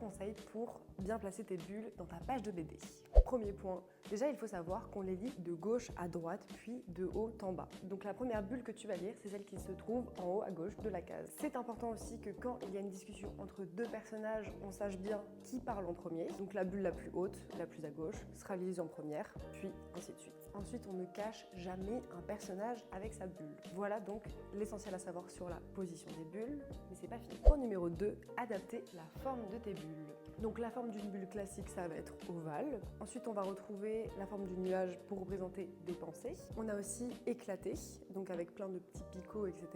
conseils pour bien placer tes bulles dans ta page de BD. Premier point, déjà il faut savoir qu'on les lit de gauche à droite puis de haut en bas. Donc la première bulle que tu vas lire, c'est celle qui se trouve en haut à gauche de la case. C'est important aussi que quand il y a une discussion entre deux personnages, on sache bien qui parle en premier. Donc la bulle la plus haute, la plus à gauche, sera lise en première, puis ainsi de suite. Ensuite, on ne cache jamais un personnage avec sa bulle. Voilà donc l'essentiel à savoir sur la position des bulles, mais c'est pas fini. Point numéro 2, adapter la forme de tes bulles. Donc la forme d'une bulle classique, ça va être ovale. Ensuite, on va retrouver la forme du nuage pour représenter des pensées. On a aussi éclaté, donc avec plein de petits picots, etc.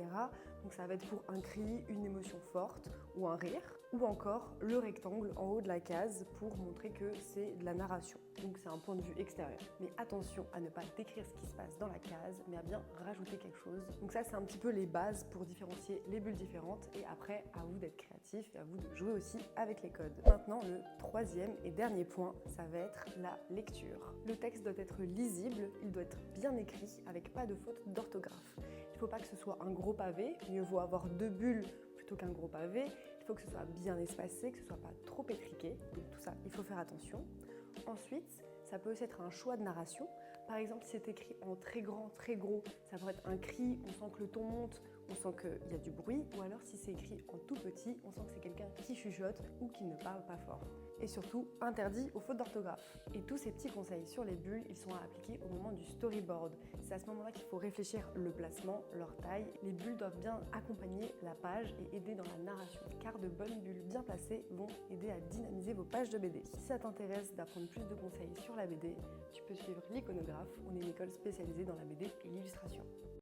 Donc ça va être pour un cri, une émotion forte ou un rire. Ou encore le rectangle en haut de la case pour montrer que c'est de la narration. Donc c'est un point de vue extérieur. Mais attention à ne pas décrire ce qui se passe dans la case, mais à bien rajouter quelque chose. Donc ça, c'est un petit peu les bases pour différencier les bulles différentes. Et après, à vous d'être créatif et à vous de jouer aussi avec les codes. Maintenant, le troisième et dernier point, ça va être la lecture. Le texte doit être lisible, il doit être bien écrit avec pas de faute d'orthographe. Il ne faut pas que ce soit un gros pavé, mieux vaut avoir 2 bulles plutôt qu'un gros pavé. Il faut que ce soit bien espacé, que ce soit pas trop étriqué. Donc tout ça, il faut faire attention. Ensuite, ça peut aussi être un choix de narration. Par exemple, si c'est écrit en très grand, très gros, ça pourrait être un cri, on sent que le ton monte, on sent qu'il y a du bruit. Ou alors si c'est écrit en tout petit, on sent que c'est quelqu'un qui chuchote ou qui ne parle pas fort. Et surtout, interdit aux fautes d'orthographe. Et tous ces petits conseils sur les bulles, ils sont à appliquer au moment du storyboard. C'est à ce moment-là qu'il faut réfléchir le placement, leur taille. Les bulles doivent bien accompagner la page et aider dans la narration, car de bonnes bulles bien placées vont aider à dynamiser vos pages de BD. Si ça t'intéresse d'apprendre plus de conseils sur la BD, tu peux suivre l'Iconographe. On est une école spécialisée dans la BD et l'illustration.